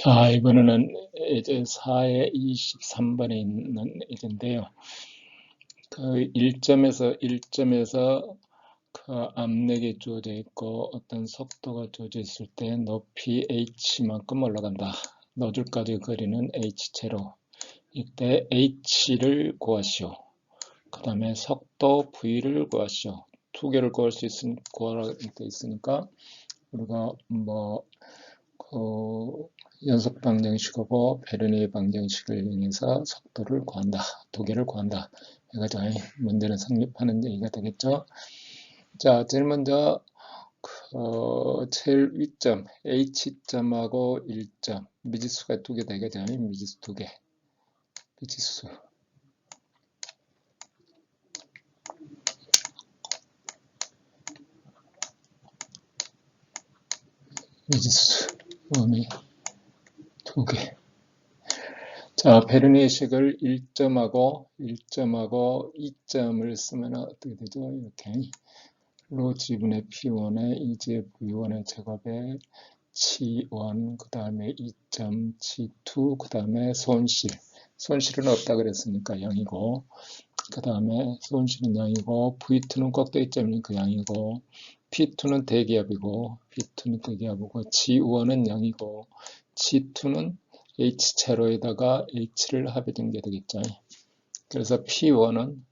자, 이번에는 예제 4의 23번에 있는 예제인데요. 그 1점에서 그 압력이 주어져 있고 어떤 속도가 주어져 있을 때 높이 h만큼 올라간다. 노즐까지 거리는 h제로. 이때 h를 구하시오. 그 다음에 속도 v를 구하시오. 두 개를 구할 수 구하라 돼 있으니까 우리가 연속 방정식하고 베르니에 방정식을 이용해서 속도를 구한다. 두 개를 구한다. 해가지고 문제는 성립하는 얘기가 되겠죠. 자, 제일 먼저 제일 윗점 H점하고 1점 미지수가 두 개 되겠죠. 미지수 두 개. 미지수. 미지수. 음이 두 개. 자, 베르니에 식을 1점하고 2점을 쓰면 어떻게 되죠? 이렇게. 로 지분의 P1의 2제 V1의 제곱에 C1, 그 다음에 2점 C2, 그 다음에 손실은 없다 그랬으니까 0이고, 그 다음에 손실은 0이고, V2는 꼭대기 점이니까 0이고, P2는 대기압이고, G1은 0이고, G2는 H제로에다가 H를 합해준 게 되겠죠. 그래서 P1은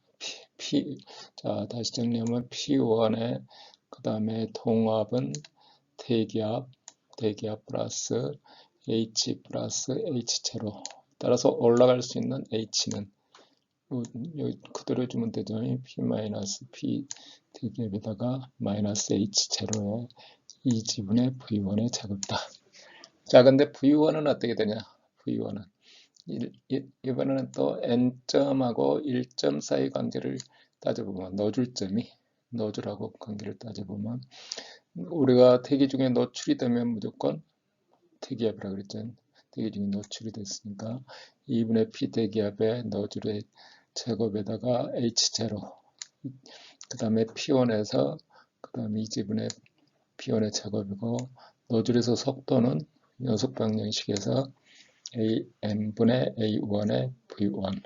자, 다시 정리하면 P1의 그 다음에 동압은 대기압 플러스 H 플러스 H제로. 따라서 올라갈 수 있는 H는 여기 그대로 주면 되죠. P-P 대기압에다가 마이너스 H제로에 2지분의 V1의 제곱이다. 자, 근데 V1은 어떻게 되냐? V1은 이번에는 또 n점하고 1점 사이 관계를 따져보면 노즐하고 관계를 따져보면 우리가 대기 중에 노출이 되면 무조건 대기압이라 그랬죠. 대기 중에 노출이 됐으니까 2분의 P 대기압에 노즐의 제곱에다가 H0 그 다음에 P1에서 그 다음에 2지분의 P1의 제곱이고 노즐에서 속도는 연속 방정식에서 AM분의 A1의 V1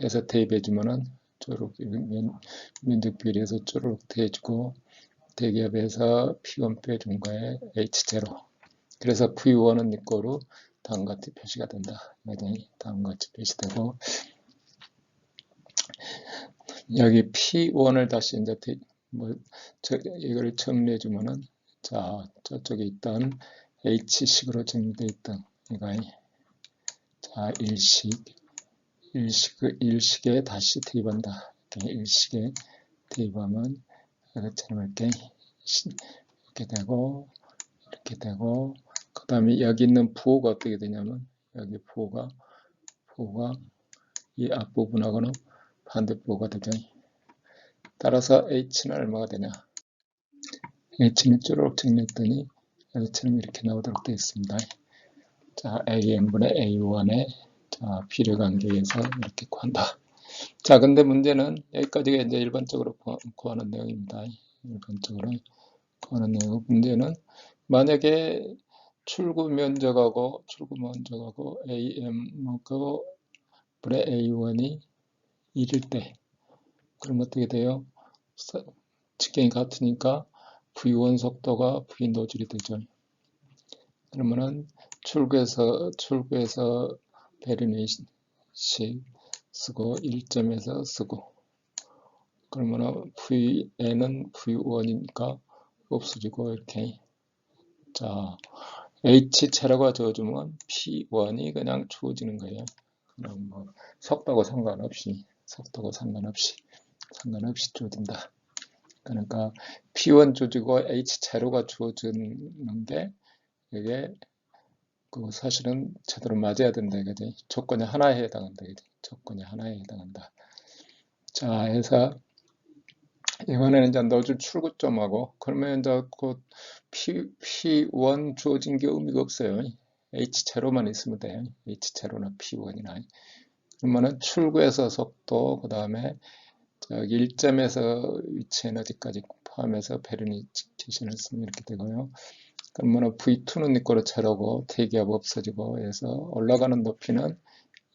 해서 대입해주면은 쪼르륵 면적 비례해서 쪼르륵 대해주고 대기압에서 P1 빼준 거에 H0 그래서 V1은 이거로 다음과 같이 표시가 된다. 다음과 같이 표시되고 여기 P1을 다시 이제 이걸 정리해주면은 자 저쪽에 있던 H식으로 정리되어 있던 이거 자 일식에 다시 대입한다. 일식에 대입하면 이것처럼 이렇게 되고 그 다음에 여기 있는 부호가 어떻게 되냐면 여기 부호가 이 앞부분하고는 반대부호가 되죠. 따라서 H는 얼마가 되냐? H는 쭈르륵 정리했더니 여기처럼 이렇게 나오도록 되어 있습니다. 자, AN분의 A1의 비례관계에서 이렇게 구한다. 자, 근데 문제는 여기까지가 이제 일반적으로 구하는 내용입니다. 일반적으로 구하는 내용. 문제는 만약에 출구 면적하고 AM하고 분의 A1이 1일 때, 그럼 어떻게 돼요? 직경이 같으니까 V1 속도가 V 노즐이 되죠. 그러면은 출구에서 베르니식 쓰고 1점에서 쓰고 그러면 Vn은 V1이니까 없어지고 이렇게 자 H체로가 주어지면 P1이 그냥 주어지는 거예요. 그럼 뭐 속도하고 상관없이 주어진다. 그러니까 P1 주어지고 H체로가 주어지는 게 이게 사실은 제대로 맞아야 된다. 조건이 하나에 해당한다. 조건이 하나에 해당한다. 자, 해서 이번에는 이제 노즐 출구점하고 그러면 이제 곧 P1 주어진 게 의미가 없어요. H제로만 있으면 돼요. H제로나 P1이나. 그러면은 출구에서 속도 그 다음에 1점에서 위치 에너지까지 포함해서 베르니 계신을 쓰면 이렇게 되고요. 그러면 V2는 이꼴로 제로고 대기압 없어지고 해서 올라가는 높이는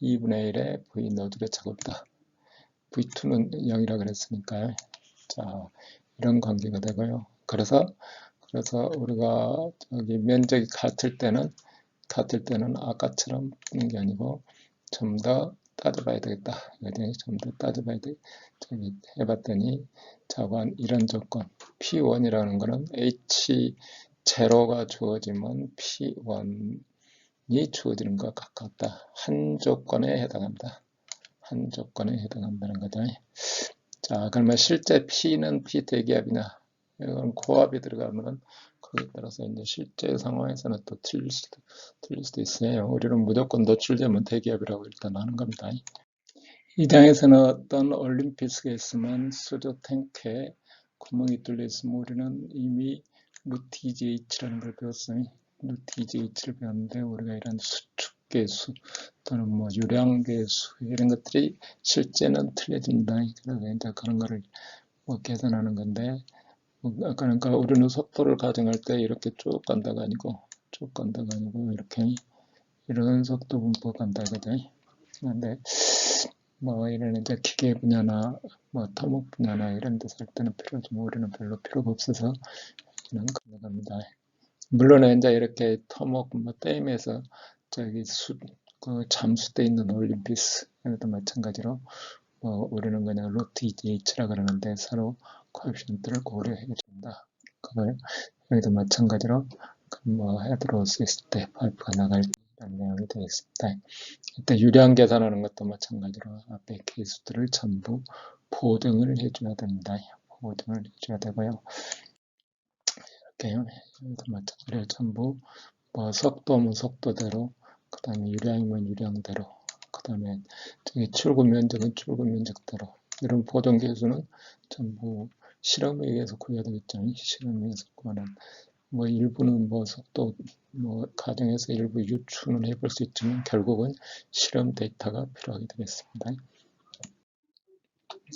2분의 1의 V 노즐의 제곱이다. V2는 0이라 그랬으니까요. 자, 이런 관계가 되고요. 그래서 우리가 저기 면적이 같을 때는 아까처럼 보는 게 아니고 좀 더 따져봐야 되겠다. 좀 더 따져봐야 돼. 저기 해봤더니 자관 이런 조건 P1이라는 거는 H0가 주어지면 P1이 주어지는 것 가깝다. 한 조건에 해당한다. 한 조건에 해당한다는 거죠. 자, 그러면 실제 P는 P 대기압이나 이건 고압이 들어가면 거기에 따라서 이제 실제 상황에서는 또 틀릴 수도 있어요. 우리는 무조건 노출되면 대기압이라고 일단 하는 겁니다. 이 장에서는 어떤 올림피스가 있으면 수조 탱크에 구멍이 뚫려 있으면 우리는 이미 루TGH라는 걸 배웠어요. 루TGH를 배웠는데 우리가 이런 수축계수 또는 뭐 유량계수 이런 것들이 실제는 틀려진다. 그래서 이제 그런 거를 뭐 계산하는 건데 그러니까 우리는 속도를 가정할 때 이렇게 쭉 간다가 아니고 이렇게 이런 속도 분포 간다 그죠? 근데 뭐 이런 이제 기계 분야나 뭐 토목 분야나 이런 데서 할 때는 필요하지만 우리는 별로 필요가 없어서 그냥 건너갑니다. 물론 이제 이렇게 토목 뭐 댐에서 저기 그 잠수돼 있는 올림피스 여기도 마찬가지로 뭐 우리는 그냥 루TGH라 그러는데 서로 코에피션트를 고려해 준다. 그걸 여기도 마찬가지로 뭐 헤드로스 있을 때 파이프가 나갈 때 이런 내용이 되어 있습니다. 이때 유량 계산하는 것도 마찬가지로 앞에 계수들을 전부 보등을 해줘야 됩니다. 보등을 해줘야 되고요. 이렇게 여기도 마찬가지로 전부 뭐 속도면 속도대로, 그 다음에 유량이면 유량대로, 그 다음에 저기 출구 면적은 출구 면적대로 이런 보정 계수는 전부 실험에 의해서 구해야 되겠죠. 실험에 의해서 구하는 뭐 일부는 뭐 속도 뭐 가정에서 일부 유추는 해볼 수 있지만 결국은 실험 데이터가 필요하게 되겠습니다.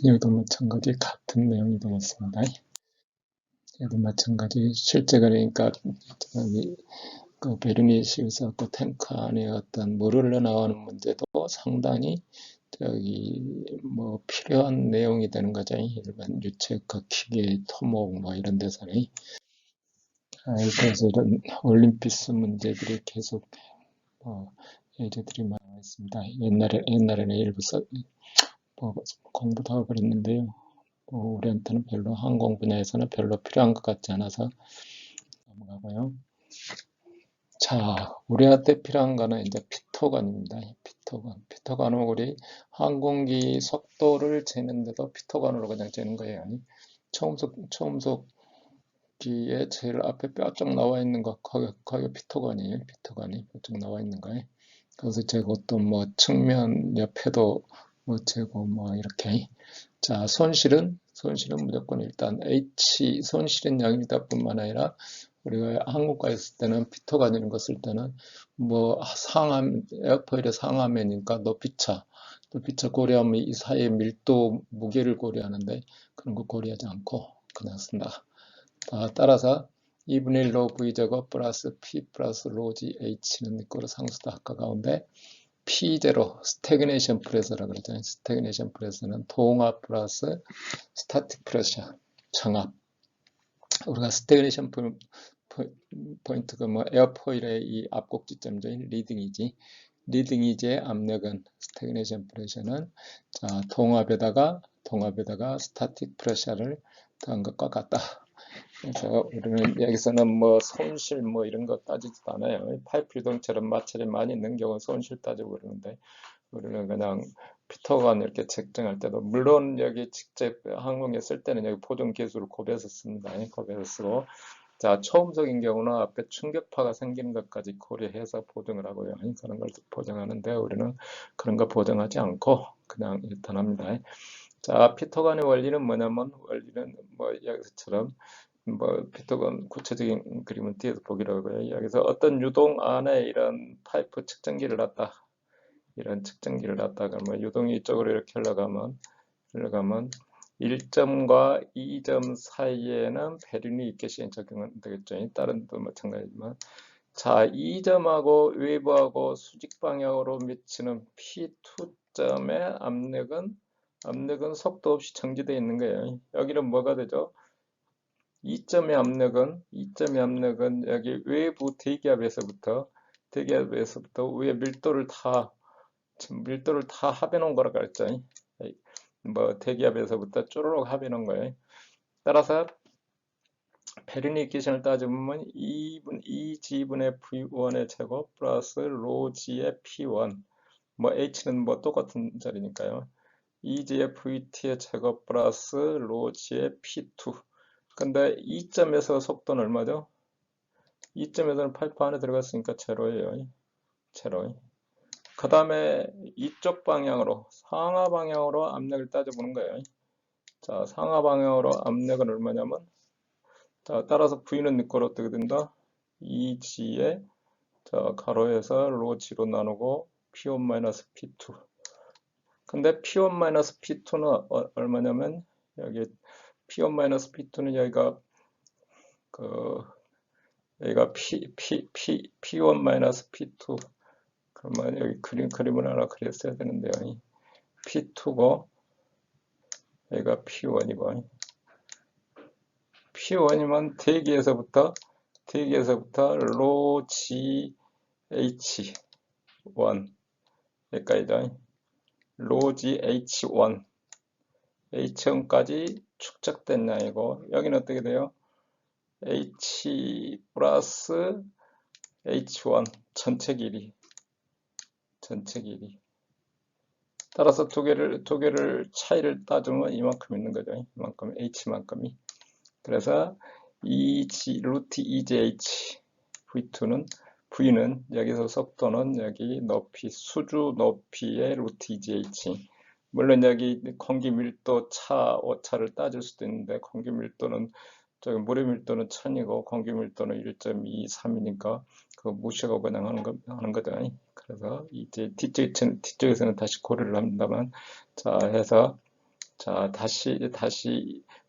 여기도 마찬가지 같은 내용이 되겠습니다. 여기도 마찬가지 실제 그러니까 저기 그 베르니시에서 그 탱크 안에 어떤 물을 흘러나오는 문제도 상당히 저기 뭐 필요한 내용이 되는 거죠. 일반 유체과 기계 토목 뭐 이런 데서는. 그래서 이런 올림피스 문제들이 계속 예제들이 많이 있습니다. 옛날에는 일부 뭐 공부도 하고 그랬는데요. 우리한테는 별로 항공 분야에서는 별로 필요한 것 같지 않아서 넘어가고요. 자, 우리한테 필요한 거는 이제 피토관입니다. 피토관은 우리 항공기 속도를 재는데도 피토관으로 그냥 재는 거예요. 초음속기에 제일 앞에 뼈쪽 나와 있는 거, 거기 피토관이에요. 피토관이 뼈쪽 나와 있는 거예요. 그래서 재고 또 뭐 측면 옆에도 뭐 재고 뭐 이렇게. 자, 손실은 무조건 일단 손실은 0이다 뿐만 아니라 우리가 항공과에 있을 때는 피토가 되는 거 쓸 때는 뭐 에어포일의 상하면이니까 높이차 고려하면 이 사이의 밀도, 무게를 고려하는데 그런 거 고려하지 않고 그냥 쓴다. 따라서 2분의 1로 V제곱 플러스 P 플러스 로지 H는 이꼴로 상수다. 아까 가운데 P0 스태그네이션 프레서라고 그러잖아요. 스태그네이션 프레서는 동압 플러스 스타틱 프레셔 정압. 우리가 스태그네이션 포인트가 뭐 에어포일의 이 앞곡지점적인 리딩이지의 압력은 스태그네이션 프레셔는 자, 동압에다가 스타틱 프레셔를 더한 것과 같다. 그래서 우리는 여기서는 뭐 손실 뭐 이런 거 따지지도 않아요. 파이프 유동처럼 마찰이 많이 있는 경우 손실 따지고 그러는데 우리는 그냥 피터관 이렇게 측정할 때도 물론 여기 직접 항공에 쓸 때는 여기 보정 계수를 곱해서 씁니다. 곱해서 쓰고 자 초음속인 경우는 앞에 충격파가 생기는 것까지 고려해서 보정을 하고요. 그런 걸 보정하는데 우리는 그런 거 보정하지 않고 그냥 일단 합니다. 자 피터관의 원리는 뭐냐면 원리는 뭐 여기서처럼 뭐 피터건 구체적인 그림은 뒤에서 보기로 하고요. 여기서 어떤 유동 안에 이런 파이프 측정기를 놨다. 이런 측정기를 놨다가 뭐 유동이 이쪽으로 이렇게 흘러가면 1점과 2점 사이에는 베르니 이케시엔 적용은 되겠죠. 다른 도 마찬가지지만. 자, 2점하고 외부하고 수직 방향으로 미치는 P2점의 압력은 속도 없이 정지되어 있는 거예요. 여기는 뭐가 되죠? 2점의 압력은 여기 외부 대기압에서부터 위에 밀도를 다 합해 놓은 거라고 그랬죠. 뭐 대기압에서부터 쪼르륵 합해 놓은 거예요. 따라서 베르니 기준을 따져보면 2G분의 V1의 제곱 플러스 로G의 P1, 뭐 H는 뭐 똑같은 자리니까요. 2G의 VT의 제곱 플러스 로G의 P2. 근데 2점에서 속도는 얼마죠? 2점에서는 파이프 안에 들어갔으니까 제로예요. 제로. 그 다음에 이쪽 방향으로, 상하 방향으로 압력을 따져보는 거예요. 자, 상하 방향으로 압력은 얼마냐면, 자, 따라서 V는 니꼴 어떻게 된다? 2G에, 자, 가로에서 로G로 나누고 P1-P2. 근데 P1-P2는 얼마냐면, 여기 P1-P2는 여기가 P1-P2. 그러면 여기 그림을 하나 그렸어야 되는데요. P2고, 여기가 P1이고. P1이면 대기에서부터 로 GH1 여기까지죠. 로 GH1 H1까지 축적된 양이고, 여기는 어떻게 돼요? H 플러스 H1 전체 길이. 따라서 두 개를 차이를 따지면 이만큼 있는 거죠. 이만큼 H만큼이. 그래서 루트 2GH V는 여기서 속도는 여기 높이, 수주 높이의 루트 2GH. 물론 여기 공기 밀도 오차를 따질 수도 있는데, 공기 밀도는 저기 물의 밀도는 1000이고 공기 밀도는 1.23이니까 그거 무시하고 그냥 하는 거죠. 그래서 이제 뒤쪽에서는 다시 고려를 합니다만, 자 해서 자 다시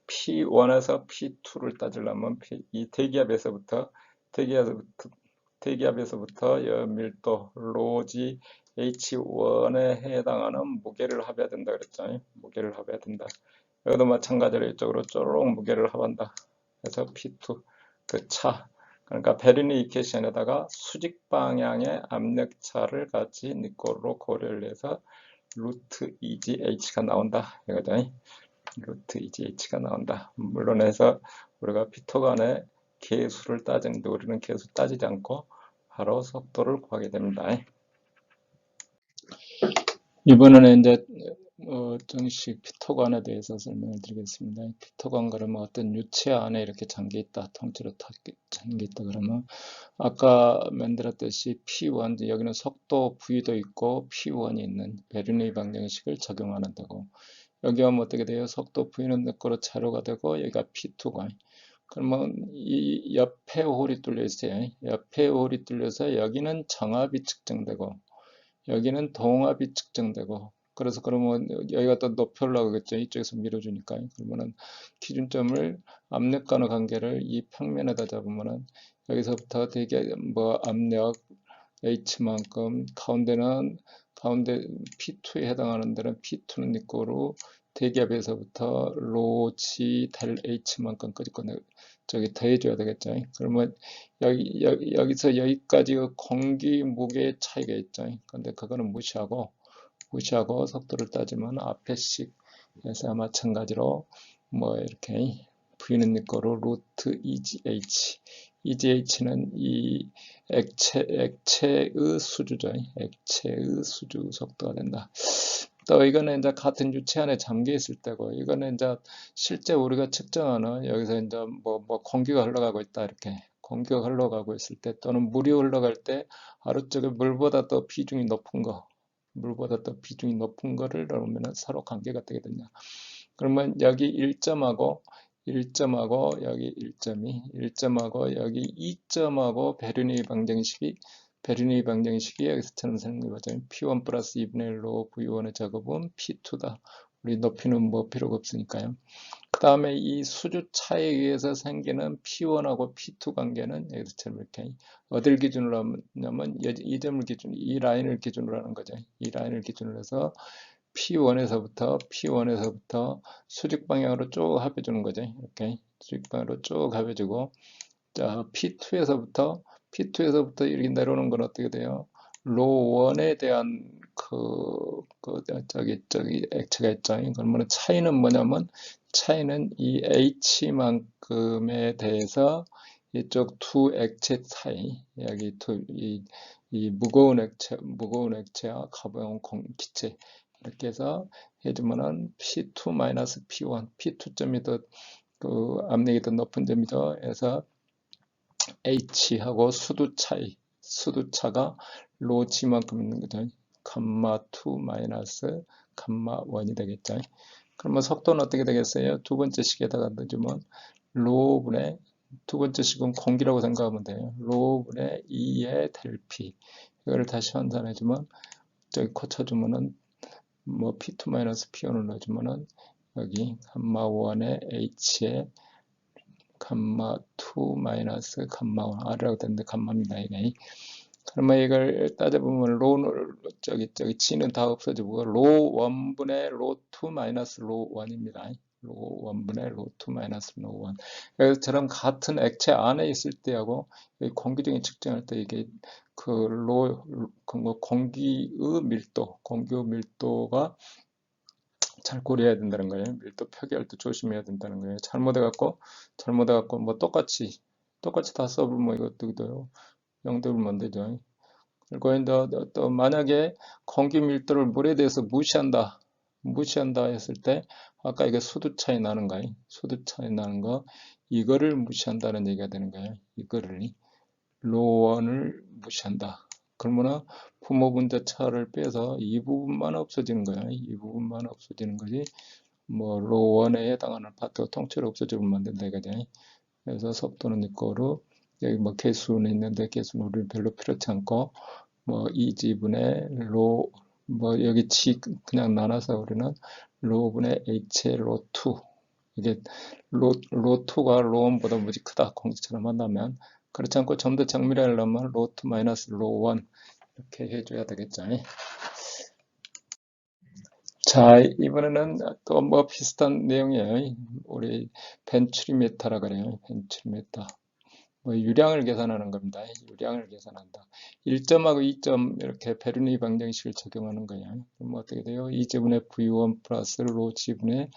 P1에서 P2를 따지려면 이 대기압에서부터 밀도 로지 H1에 해당하는 무게를 합해야 된다 그랬죠. 무게를 합해야 된다. 여기도 마찬가지로 이쪽으로 쪼르륵 무게를 합한다. 그래서 P2 그 차, 그러니까 베르니 이퀘션에다가 수직 방향의 압력 차를 같이 니꼴로 고려를 해서 루트 2GH가 나온다 이거죠. 루트 2GH가 나온다. 물론 해서 우리가 피터 간의 계수를 따지는데, 우리는 계수 따지지 않고 바로 속도를 구하게 됩니다. 이번에는 이제 정식 피터관에 대해서 설명을 드리겠습니다. 피터관 그러면 어떤 유체 안에 이렇게 잠겨있다, 통째로 잠겨있다 그러면, 아까 만들었듯이 P1, 여기는 속도 V도 있고 P1이 있는 베르니 방정식을 적용하는 데고, 여기 하면 어떻게 돼요? 속도 V는 거꾸로 차로가 되고, 여기가 P2관. 그러면 이 옆에 홀이 뚫려 있어요. 옆에 홀이 뚫려서 여기는 정압이 측정되고, 여기는 동압이 측정되고, 그래서 그러면 여기가 또 높여려고 하겠죠. 이쪽에서 밀어주니까. 그러면은 기준점을 압력과의 관계를 이 평면에다 잡으면은, 여기서부터 되게 뭐 압력 H만큼, 가운데 P2에 해당하는 데는 P2는 이꼬로 대기압에서부터 로 G 델 H만큼까지 저기 더해줘야 되겠죠. 그러면 여기서 여기까지 공기 무게의 차이가 있죠. 근데 그거는 무시하고 속도를 따지면 앞에 식에서 마찬가지로 뭐 이렇게 V는 이꼬로 루트 EGH. EGH는 이 액체의 수주죠. 액체의 수주 속도가 된다. 또 이거는 이제 같은 유체 안에 잠겨 있을 때고, 이거는 이제 실제 우리가 측정하는, 여기서 이제 뭐 공기가 흘러가고 있다, 이렇게 공기가 흘러가고 있을 때, 또는 물이 흘러갈 때 아래쪽에 물보다 더 비중이 높은 거를 넣으면 서로 관계가 되게 되냐. 그러면 여기 1점하고 여기 1점하고 여기 2점하고 베르니 방정식이 여기서처럼 생긴 거죠. P1 플러스 2분의 1로 V1의 작업은 P2다. 우리 높이는 뭐 필요가 없으니까요. 그 다음에 이 수주 차에 의해서 생기는 P1하고 P2 관계는 여기서처럼 이렇게 어딜 기준으로 하냐면 이 점을 기준, 이 라인을 기준으로 하는 거죠. 이 라인을 기준으로 해서 P1에서부터 수직 방향으로 쭉 합해주는 거죠. 이렇게 수직 방향으로 쭉 합해주고, 자, P2에서부터 이렇게 내려오는 건 어떻게 돼요? 로1에 대한 저기 액체가 있죠. 그러면 차이는 뭐냐면, 차이는 이 H만큼에 대해서 이쪽 두 액체 사이, 여기 이 무거운 액체와 가벼운 기체, 이렇게 해서 해주면은 P2-P1, P2점이 더 압력이 더 높은 점이죠. 해서 H하고 수두차가 로지만큼 있는 거죠. 감마 2 마이너스 감마 1이 되겠죠. 그러면 속도는 어떻게 되겠어요? 두 번째 식에다가 넣어주면 로분의 두 번째 식은 공기라고 생각하면 돼요. 로분의 2의 델 P. 이거를 다시 환산해주면 저기 고쳐주면은 뭐 P2 마이너스 P1을 넣어주면은 여기 감마 1의 H의 감마 2 마이너스 감마 1 R이라고 되는데 감마입니다. 이게. 그러면 이걸 따져보면 로는 저기 G는 다 없어지고 로 1분의 로 2 마이너스 로 1입니다. 로 1분의 로 2 마이너스 로 1. 그래서 저런 같은 액체 안에 있을 때하고 공기중에 측정할 때 이게 공기의 밀도가 잘 고려해야 된다는 거예요. 밀도 표기할 때 조심해야 된다는 거예요. 잘못해갖고 뭐 똑같이 다 써보면 이것도 0대면 안 되죠. 그리고 또 만약에 공기 밀도를 물에 대해서 무시한다 했을 때 아까 이게 수도 차이 나는 거예요. 수도 차이 나는 거 이거를 무시한다는 얘기가 되는 거예요. 이거를 로원을 무시한다. 그러면 부모분자 차를 빼서 이 부분만 없어지는 거예요. 이 부분만 없어지는 거지. 뭐 로원에 해당하는 파트가 통째로 없어지면 안 된다 이거죠. 그래서 속도는 이거로 여기 뭐 개수는 있는데 개수는 우리는 별로 필요치 않고 뭐 이 지분의 로 뭐 여기 G 그냥 나눠서 우리는 로분의 H의 로2 이게 로2가 로1보다 무지 크다 공식처럼 한다면 그렇지 않고 좀 더 정밀하게 하려면 로2 마이너스 로1 이렇게 해줘야 되겠죠. 자, 이번에는 또 뭐 비슷한 내용이에요. 우리 벤츄리메타라 그래요. 벤츄리메타. 뭐 유량을 계산하는 겁니다. 유량을 계산한다. 1점하고 2점 이렇게 베르니 방정식을 적용하는 거예요. 그럼 어떻게 돼요? 2제분의 V1 플러스 로 G분의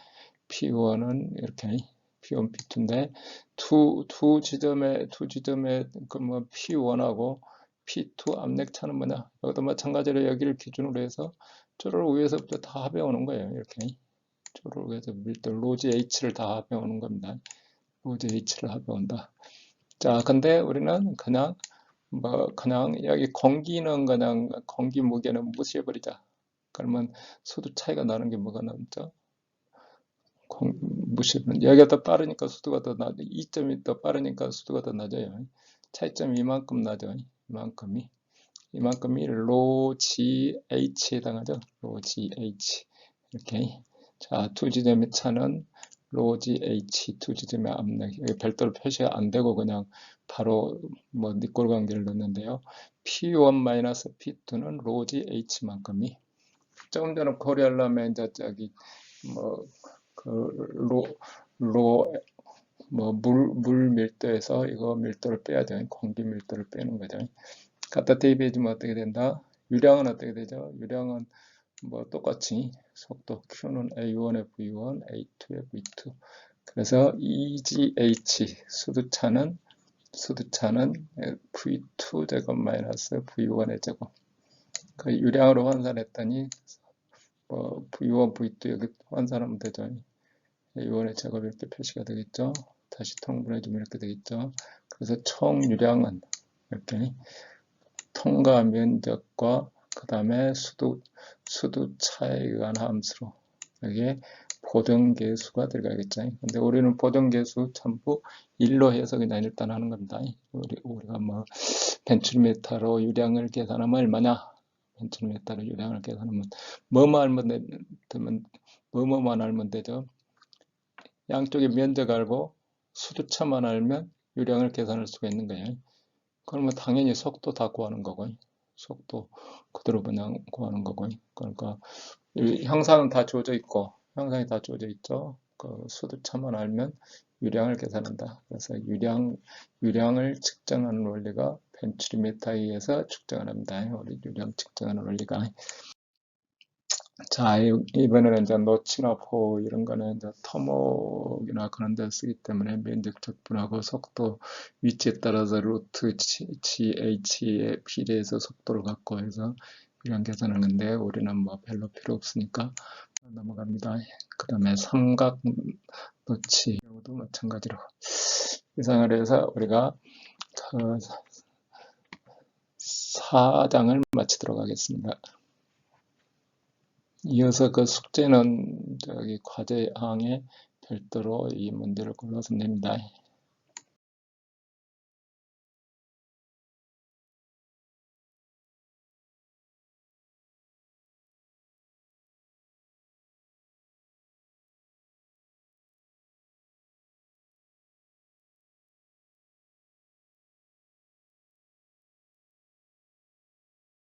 P1은 이렇게 P1, P2인데 두 지점의 그뭐 P1하고 P2 압력차는 뭐냐? 여기도 마찬가지로 여기를 기준으로 해서 쪼를 위에서부터 다 합해오는 거예요. 이렇게 쪼를 위에서 밀도 로지 H를 다 합해오는 겁니다. 로지 H를 합해온다. 자, 근데 우리는 그냥 여기 공기는 그냥 공기 무게는 무시해버리자. 그러면 수도 차이가 나는 게 뭐가 남죠? 무시해버리면 여기가 더 빠르니까 수도가 더 낮아. 2점이 더 빠르니까 수도가 더 낮아요. 차이점이 이만큼 나죠. 이만큼이 로 GH에 해당하죠. 로 GH 이렇게. 자, 두 지점의 차는 로지 H 두 지점의 압력 여기 별도로 표시가 안 되고 그냥 바로 뭐 니꼴 관계를 넣는데요. P1-P2는 로지 H만큼이 조금 전에 고려하려면 이제 저기 물 밀도에서 이거 밀도를 빼야 돼요. 공기 밀도를 빼는 거죠. 갖다 대비해주면 어떻게 된다? 유량은 어떻게 되죠? 유량은 뭐 똑같이 속도 Q는 A1의 V1, A2의 V2. 그래서 EGH 수두차는 V2 제곱 마이너스 V1의 제곱. 그 유량으로 환산했더니 뭐 V1, V2 여기 환산하면 되죠. A1의 제곱 이렇게 표시가 되겠죠. 다시 통분해주면 이렇게 되겠죠. 그래서 총 유량은 이렇게 통과 면적과 그 다음에 수두 차에 의한 함수로 여기에 보정계수가 들어가겠죠. 근데 우리는 보정계수 전부 1로 해서 그냥 일단 하는 겁니다. 우리가 뭐 벤츄리메타로 유량을 계산하면 얼마냐? 펜치미터로 유량을 계산하면 뭐뭐만 알면 되죠. 양쪽의 면적 알고 수두차만 알면 유량을 계산할 수가 있는 거예요. 그러면 당연히 속도 다 구하는 거고, 속도 그대로 그냥 구하는 거고. 그러니까 이 형상은 다 주어져 있고, 형상이 다 주어져 있죠. 그 수두차만 알면 유량을 계산한다. 그래서 유량을 측정하는 원리가 펜치미터에 의해서 측정을 합니다. 우리 유량 측정하는 원리가. 자, 이번에는 이제 노치나 포 이런 거는 이제 토목이나 그런 데 쓰기 때문에 면적 적분하고 속도 위치에 따라서 루트 GH에 비례해서 속도를 갖고 해서 유량 계산하는데 우리는 뭐 별로 필요 없으니까 넘어갑니다. 그 다음에 삼각 노치 경우도 마찬가지로 이상을 해서 우리가 그 4장을 마치도록 하겠습니다. 이어서 그 숙제는 저기 과제항에 별도로 이 문제를 골라서 냅니다.